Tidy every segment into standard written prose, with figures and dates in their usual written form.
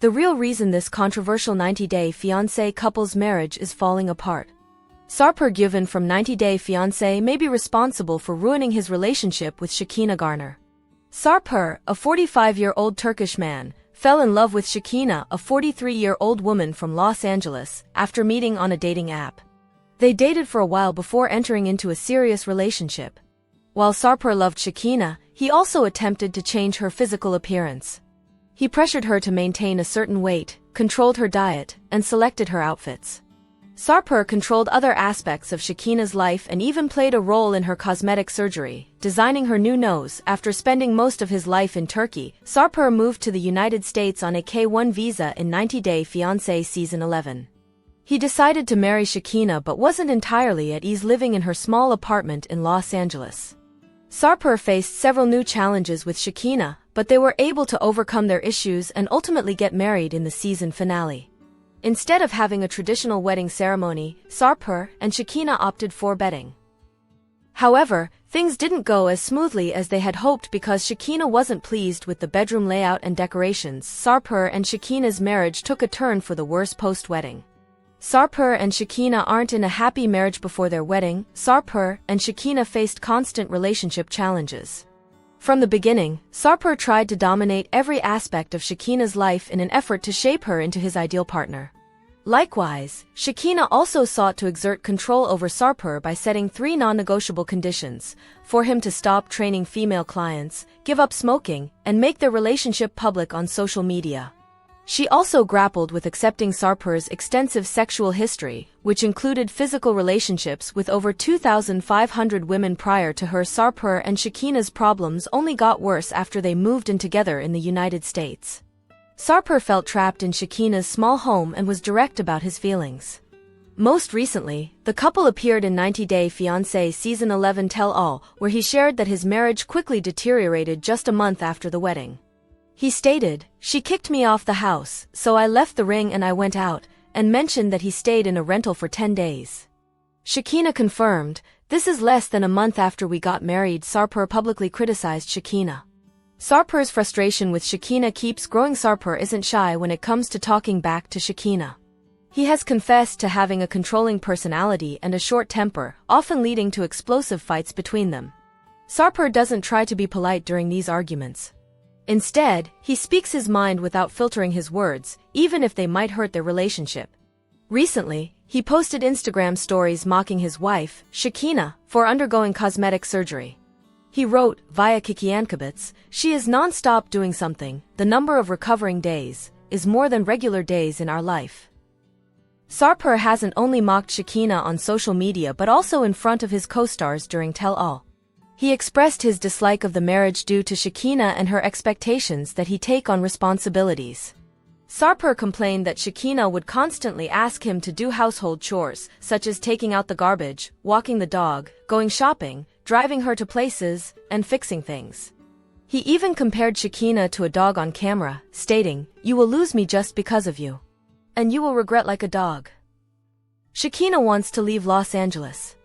the real reason this controversial 90-Day Fiancé couple's marriage is falling apart. Sarper Güven from 90-Day Fiancé may be responsible for ruining his relationship with Shekinah Garner. Sarper, a 45-year-old Turkish man, fell in love with Shekinah, a 43-year-old woman from Los Angeles, after meeting on a dating app. They dated for a while before entering into a serious relationship. While Sarper loved Shekinah, he also attempted to change her physical appearance. He pressured her to maintain a certain weight, controlled her diet, and selected her outfits. Sarper controlled other aspects of Shekinah's life and even played a role in her cosmetic surgery, designing her new nose. After spending most of his life in Turkey, Sarper moved to the United States on a K-1 visa in 90-Day Fiancé Season 11. He decided to marry Shekinah but wasn't entirely at ease living in her small apartment in Los Angeles. Sarper faced several new challenges with Shekinah, but they were able to overcome their issues and ultimately get married in the season finale. Instead of having a traditional wedding ceremony, Sarper and Shekinah opted for bedding. However, things didn't go as smoothly as they had hoped because Shekinah wasn't pleased with the bedroom layout and decorations. Sarper and Shekinah's marriage took a turn for the worse post-wedding. Sarper and Shekinah aren't in a happy marriage before their wedding. Sarper and Shekinah faced constant relationship challenges. From the beginning, Sarper tried to dominate every aspect of Shekinah's life in an effort to shape her into his ideal partner. Likewise, Shekinah also sought to exert control over Sarper by setting 3 non-negotiable conditions: for him to stop training female clients, give up smoking, and make their relationship public on social media. She also grappled with accepting Sarper's extensive sexual history, which included physical relationships with over 2,500 women prior to her. Sarper and Shekinah's problems only got worse after they moved in together in the United States. Sarper felt trapped in Shekinah's small home and was direct about his feelings. Most recently, the couple appeared in 90-Day Fiancé Season 11 Tell-All, where he shared that his marriage quickly deteriorated just a month after the wedding. He stated, "She kicked me off the house, so I left the ring and I went out," and mentioned that he stayed in a rental for 10 days. Shekinah confirmed, "This is less than a month after we got married." Sarper publicly criticized Shekinah. Sarper's frustration with Shekinah keeps growing. Sarper isn't shy when it comes to talking back to Shekinah. He has confessed to having a controlling personality and a short temper, often leading to explosive fights between them. Sarper doesn't try to be polite during these arguments. Instead, he speaks his mind without filtering his words, even if they might hurt their relationship. Recently, he posted Instagram stories mocking his wife, Shekinah, for undergoing cosmetic surgery. He wrote, via Kikiankabits, "She is non-stop doing something. The number of recovering days is more than regular days in our life." Sarper hasn't only mocked Shekinah on social media but also in front of his co-stars during Tell-All. He expressed his dislike of the marriage due to Shekinah and her expectations that he take on responsibilities. Sarper complained that Shekinah would constantly ask him to do household chores, such as taking out the garbage, walking the dog, going shopping, driving her to places, and fixing things. He even compared Shekinah to a dog on camera, stating, "You will lose me just because of you. And you will regret like a dog." Shekinah wants to leave Los Angeles.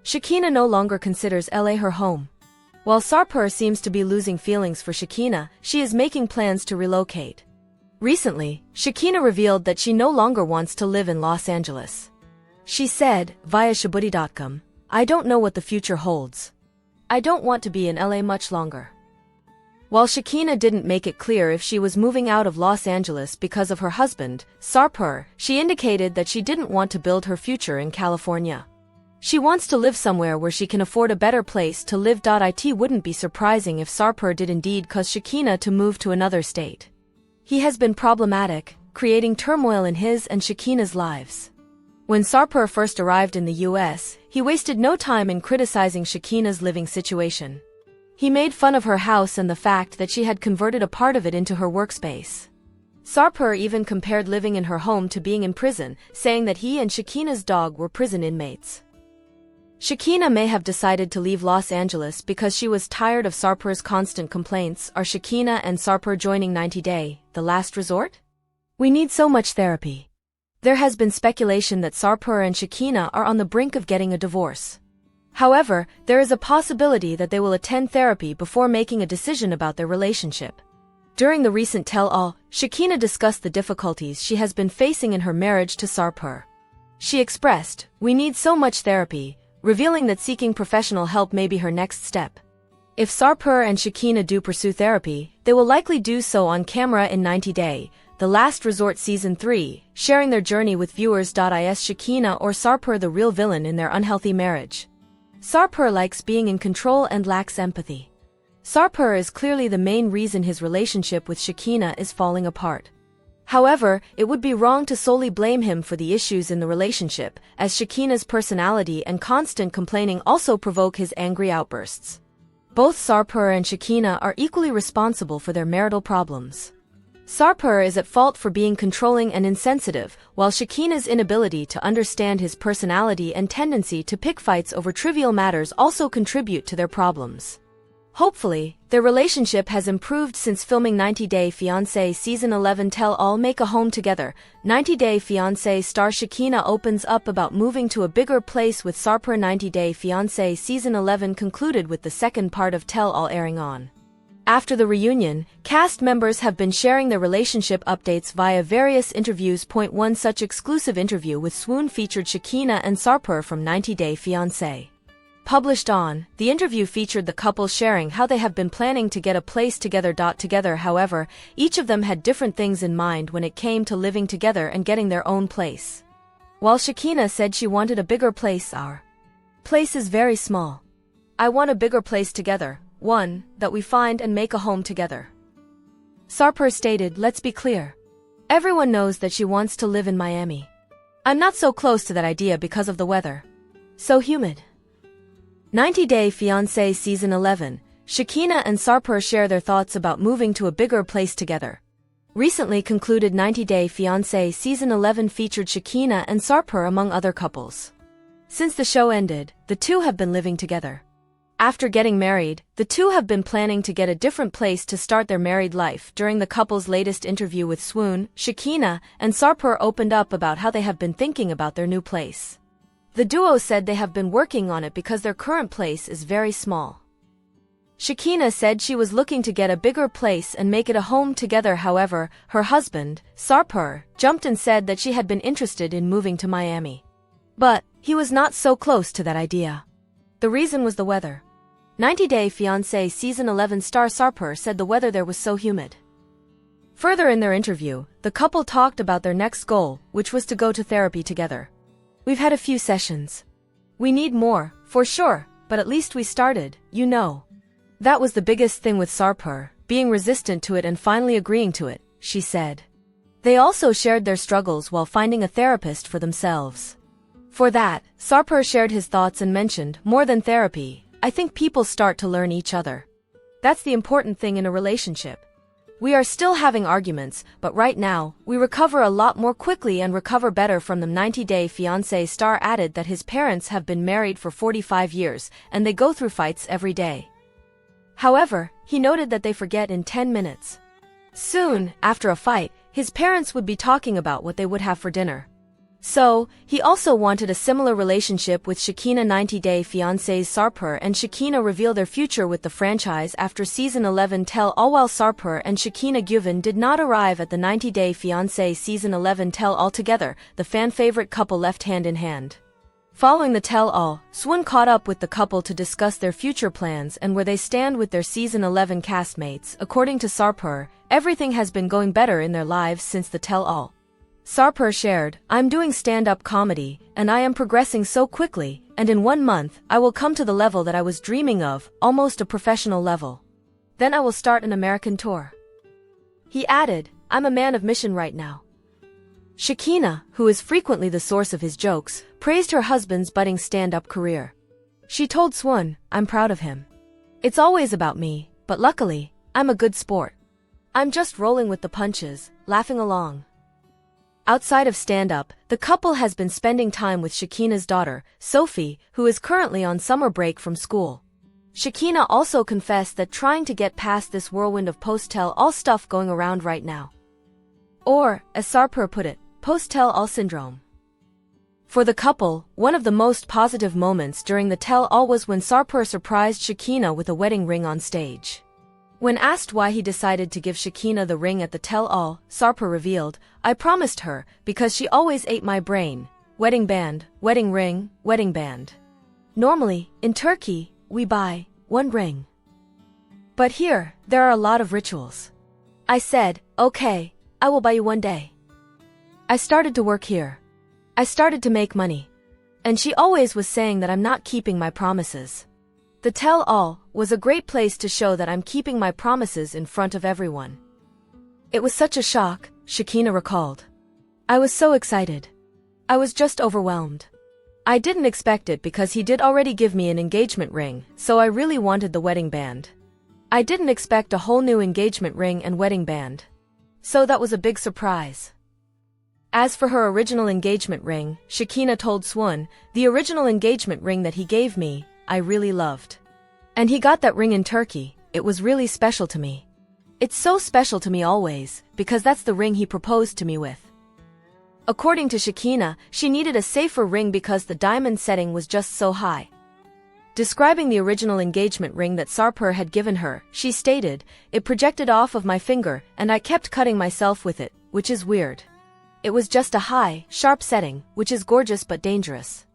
Shekinah no longer considers LA her home. While Sarper seems to be losing feelings for Shekinah, she is making plans to relocate. Recently, Shekinah revealed that she no longer wants to live in Los Angeles. She said, via Shabuti.com, "I don't know what the future holds. I don't want to be in LA much longer." While Shekinah didn't make it clear if she was moving out of Los Angeles because of her husband, Sarper, she indicated that she didn't want to build her future in California. She wants to live somewhere where she can afford a better place to live. It wouldn't be surprising if Sarper did indeed cause Shekinah to move to another state. He has been problematic, creating turmoil in his and Shekinah's lives. When Sarper first arrived in the US, he wasted no time in criticizing Shekinah's living situation. He made fun of her house and the fact that she had converted a part of it into her workspace. Sarper even compared living in her home to being in prison, saying that he and Shekinah's dog were prison inmates. Shekinah may have decided to leave Los Angeles because she was tired of Sarper's constant complaints. Are Shekinah and Sarper joining 90-Day, the last resort? We need so much therapy. There has been speculation that Sarper and Shekinah are on the brink of getting a divorce. However, there is a possibility that they will attend therapy before making a decision about their relationship. During the recent tell-all, Shakina discussed the difficulties she has been facing in her marriage to Sarpur. She expressed, "We need so much therapy," revealing that seeking professional help may be her next step. If Sarpur and Shakina do pursue therapy, they will likely do so on camera in 90 Day, The Last Resort Season 3, sharing their journey with viewers. Is Shakina or Sarpur the real villain in their unhealthy marriage? Sarpur likes being in control and lacks empathy. Sarpur is clearly the main reason his relationship with Shakina is falling apart. However, it would be wrong to solely blame him for the issues in the relationship, as Shakina's personality and constant complaining also provoke his angry outbursts. Both Sarpur and Shakina are equally responsible for their marital problems. Sarpur is at fault for being controlling and insensitive, while Shakina's inability to understand his personality and tendency to pick fights over trivial matters also contribute to their problems. Hopefully, their relationship has improved since filming 90 Day Fiancé Season 11 Tell-All Make a Home Together. 90 Day Fiancé star Shakina opens up about moving to a bigger place with Sarpur. 90 Day Fiancé Season 11 concluded with the second part of Tell-All airing on. After the reunion, cast members have been sharing their relationship updates via various interviews. One such exclusive interview with Swoon featured Shakina and Sarpur from 90 Day Fiancé. Published on, the interview featured the couple sharing how they have been planning to get a place together. However, each of them had different things in mind when it came to living together and getting their own place. While Shakina said she wanted a bigger place, our place is very small. I want a bigger place together, one that we find and make a home together. Sarpur stated, "Let's be clear. Everyone knows that she wants to live in Miami. I'm not so close to that idea because of the weather. So humid." 90 Day Fiancé Season 11, Shakina and Sarpur share their thoughts about moving to a bigger place together. Recently concluded 90 Day Fiancé Season 11 featured Shakina and Sarpur among other couples. Since the show ended, the two have been living together. After getting married, the two have been planning to get a different place to start their married life. During the couple's latest interview with Swoon, Shakina and Sarpur opened up about how they have been thinking about their new place. The duo said they have been working on it because their current place is very small. Shakina said she was looking to get a bigger place and make it a home together. However, her husband, Sarpur, jumped and said that she had been interested in moving to Miami. But he was not so close to that idea. The reason was the weather. 90 Day Fiancé Season 11 star Sarpur said the weather there was so humid. Further in their interview, the couple talked about their next goal, which was to go to therapy together. "We've had a few sessions. We need more, for sure, but at least we started, you know." That was the biggest thing with Sarpur, being resistant to it and finally agreeing to it, she said. They also shared their struggles while finding a therapist for themselves. For that, Sarpur shared his thoughts and mentioned, "More than therapy, I think people start to learn each other. That's the important thing in a relationship. We are still having arguments, but right now, we recover a lot more quickly and recover better from them." 90 Day Fiancé star added that his parents have been married for 45 years, and they go through fights every day. However, he noted that they forget in 10 minutes. Soon, after a fight, his parents would be talking about what they would have for dinner. So, he also wanted a similar relationship with Shakina. 90 Day Fiancé's Sarpur and Shakina reveal their future with the franchise after Season 11 Tell-All. While Sarpur and Shakina Guven did not arrive at the 90 Day Fiancé Season 11 Tell-All together, the fan-favorite couple left hand in hand. Following the tell-all, Swoon caught up with the couple to discuss their future plans and where they stand with their Season 11 castmates. According to Sarpur, everything has been going better in their lives since the tell-all. Sarpur shared, "I'm doing stand-up comedy, and I am progressing so quickly, and in 1 month, I will come to the level that I was dreaming of, almost a professional level. Then I will start an American tour." He added, "I'm a man of mission right now." Shakina, who is frequently the source of his jokes, praised her husband's budding stand-up career. She told Swoon, "I'm proud of him. It's always about me, but luckily, I'm a good sport. I'm just rolling with the punches, laughing along." Outside of stand-up, the couple has been spending time with Shakina's daughter, Sophie, who is currently on summer break from school. Shakina also confessed that trying to get past this whirlwind of post-tell-all stuff going around right now. Or, as Sarpur put it, post-tell-all syndrome. For the couple, one of the most positive moments during the tell-all was when Sarpur surprised Shakina with a wedding ring on stage. When asked why he decided to give Shakina the ring at the tell-all, Sarper revealed, "I promised her, because she always ate my brain. Wedding band, wedding ring, wedding band. Normally, in Turkey, we buy one ring. But here, there are a lot of rituals. I said, okay, I will buy you one day. I started to work here. I started to make money. And she always was saying that I'm not keeping my promises. The tell-all was a great place to show that I'm keeping my promises in front of everyone. It was such a shock," Shakina recalled. "I was so excited. I was just overwhelmed. I didn't expect it because he did already give me an engagement ring, so I really wanted the wedding band. I didn't expect a whole new engagement ring and wedding band. So that was a big surprise." As for her original engagement ring, Shakina told Swon, "The original engagement ring that he gave me, I really loved. And he got that ring in Turkey, it was really special to me. It's so special to me always, because that's the ring he proposed to me with." According to Shakina, she needed a safer ring because the diamond setting was just so high. Describing the original engagement ring that Sarper had given her, she stated, "It projected off of my finger and I kept cutting myself with it, which is weird. It was just a high, sharp setting, which is gorgeous but dangerous."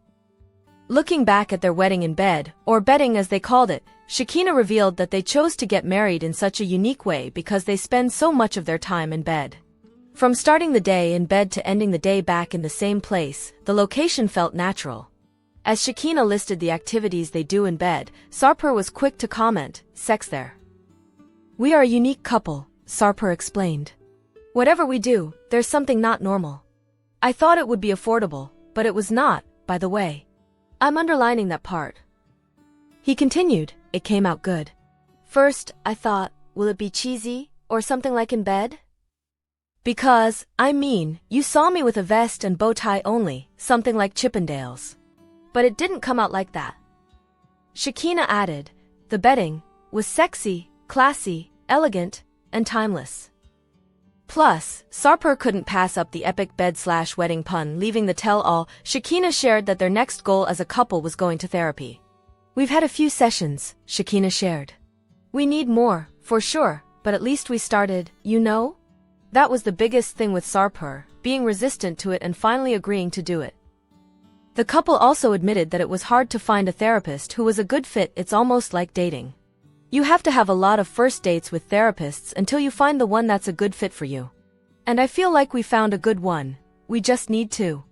Looking back at their wedding in bed, or bedding as they called it, Shakina revealed that they chose to get married in such a unique way because they spend so much of their time in bed. From starting the day in bed to ending the day back in the same place, the location felt natural. As Shakina listed the activities they do in bed, Sarper was quick to comment, "Sex there. We are a unique couple," Sarper explained. "Whatever we do, there's something not normal. I thought it would be affordable, but it was not, by the way. I'm underlining that part." He continued, "It came out good. First, I thought, will it be cheesy, or something like in bed? Because, I mean, you saw me with a vest and bow tie only, something like Chippendales. But it didn't come out like that." Shakina added, "The bedding was sexy, classy, elegant, and timeless." Plus, Sarper couldn't pass up the epic bed/wedding pun. Leaving the tell-all, Shakina shared that their next goal as a couple was going to therapy. "We've had a few sessions," Shakina shared. "We need more, for sure, but at least we started, you know?" That was the biggest thing with Sarper, being resistant to it and finally agreeing to do it. The couple also admitted that it was hard to find a therapist who was a good fit. It's almost like dating. You have to have a lot of first dates with therapists until you find the one that's a good fit for you. And I feel like we found a good one. We just need to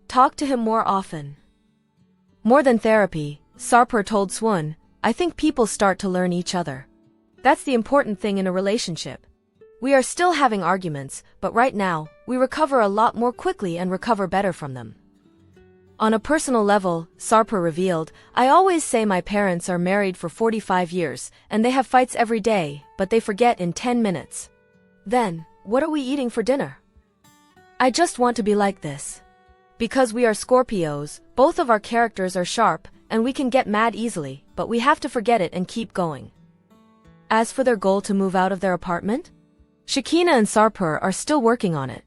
talk to him more often. More than therapy, Sarper told Swon, "I think people start to learn each other. That's the important thing in a relationship. We are still having arguments, but right now, we recover a lot more quickly and recover better from them." On a personal level, Sarper revealed, "I always say my parents are married for 45 years, and they have fights every day, but they forget in 10 minutes. Then, what are we eating for dinner? I just want to be like this. Because we are Scorpios, both of our characters are sharp, and we can get mad easily, but we have to forget it and keep going." As for their goal to move out of their apartment, Shakina and Sarper are still working on it.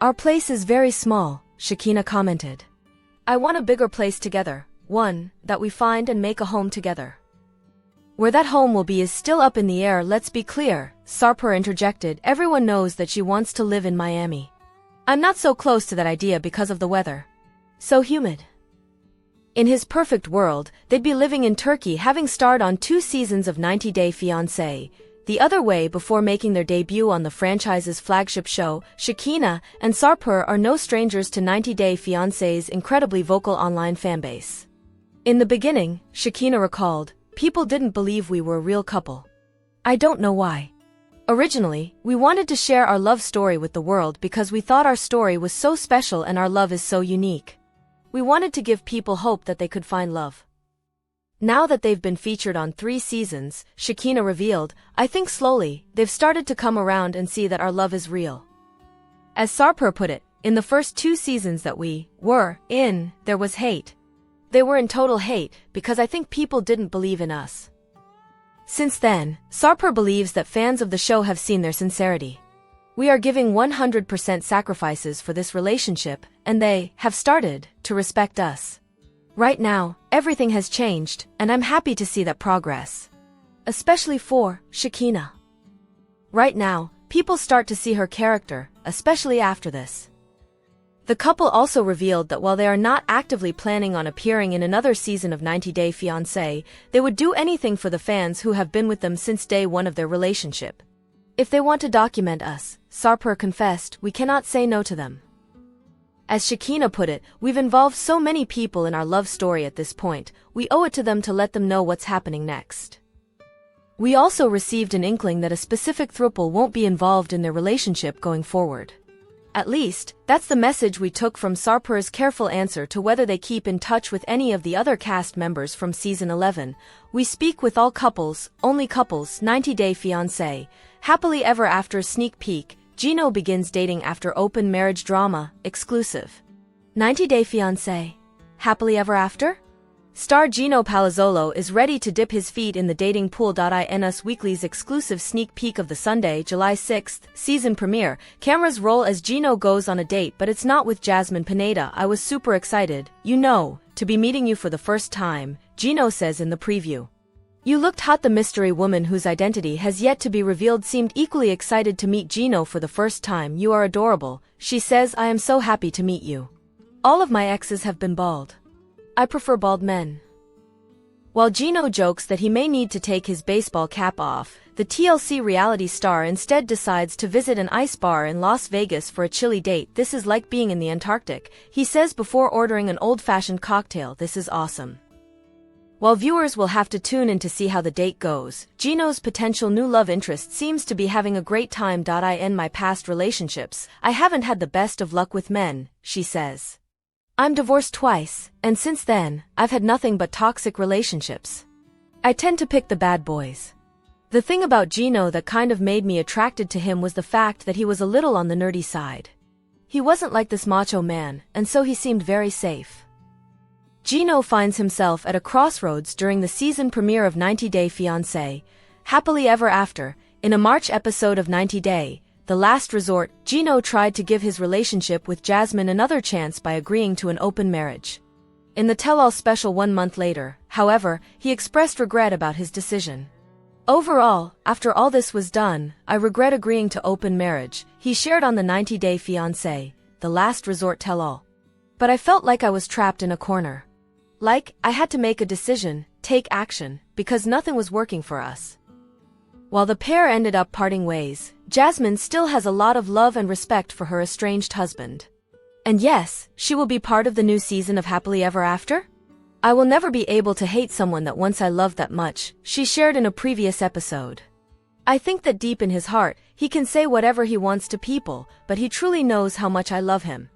"Our place is very small," Shakina commented. "I want a bigger place together, one that we find and make a home together. Where that home will be is still up in the air. Let's be clear," Sarper interjected. "Everyone knows that she wants to live in Miami. I'm not so close to that idea because of the weather. So humid. In his perfect world, they'd be living in Turkey, having starred on 2 seasons of 90 Day Fiancé. The other way before making their debut on the franchise's flagship show, Shakina and Sarper are no strangers to 90 Day Fiancé's incredibly vocal online fanbase. In the beginning, Shakina recalled, "People didn't believe we were a real couple. I don't know why. Originally, we wanted to share our love story with the world because we thought our story was so special and our love is so unique. We wanted to give people hope that they could find love. Now that they've been featured on 3 seasons, Shakina revealed, I think slowly, they've started to come around and see that our love is real. As Sarper put it, in the first 2 seasons that we were in, there was hate. They were in total hate, because I think people didn't believe in us. Since then, Sarper believes that fans of the show have seen their sincerity. We are giving 100% sacrifices for this relationship, and they have started to respect us. Right now, everything has changed, and I'm happy to see that progress. Especially for Shekinah. Right now, people start to see her character, especially after this. The couple also revealed that while they are not actively planning on appearing in another season of 90 Day Fiancé, they would do anything for the fans who have been with them since day one of their relationship. If they want to document us, Sarper confessed, we cannot say no to them. As Shekinah put it, we've involved so many people in our love story at this point, we owe it to them to let them know what's happening next. We also received an inkling that a specific throuple won't be involved in their relationship going forward. At least, that's the message we took from Sarper's careful answer to whether they keep in touch with any of the other cast members from season 11. We speak with all couples, only couples, 90 Day Fiancé, happily ever after sneak peek, Gino begins dating after open marriage drama, exclusive. 90 Day Fiancé, happily ever after? Star Gino Palazzolo is ready to dip his feet in the dating pool. In Us Weekly's exclusive sneak peek of the Sunday, July 6th, season premiere, cameras roll as Gino goes on a date, but it's not with Jasmine Pineda. I was super excited, to be meeting you for the first time, Gino says in the preview. You looked hot. The mystery woman whose identity has yet to be revealed seemed equally excited to meet Gino for the first time. You are adorable, she says. I am so happy to meet you. All of my exes have been bald. I prefer bald men. While Gino jokes that he may need to take his baseball cap off, the TLC reality star instead decides to visit an ice bar in Las Vegas for a chilly date. This is like being in the Antarctic, he says before ordering an old-fashioned cocktail. This is awesome. While viewers will have to tune in to see how the date goes, Gino's potential new love interest seems to be having a great time. In my past relationships, I haven't had the best of luck with men, she says. I'm divorced twice, and since then, I've had nothing but toxic relationships. I tend to pick the bad boys. The thing about Gino that kind of made me attracted to him was the fact that he was a little on the nerdy side. He wasn't like this macho man, and so he seemed very safe. Gino finds himself at a crossroads during the season premiere of 90 Day Fiancé, happily ever after. In a March episode of 90 Day, The Last Resort, Gino tried to give his relationship with Jasmine another chance by agreeing to an open marriage. In the tell-all special 1 month later, however, he expressed regret about his decision. Overall, after all this was done, I regret agreeing to open marriage, he shared on the 90 Day Fiancé, The Last Resort tell-all. But I felt like I was trapped in a corner. Like, I had to make a decision, take action, because nothing was working for us. While the pair ended up parting ways, Jasmine still has a lot of love and respect for her estranged husband. And yes, she will be part of the new season of Happily Ever After? I will never be able to hate someone that once I loved that much, she shared in a previous episode. I think that deep in his heart, he can say whatever he wants to people, but he truly knows how much I love him.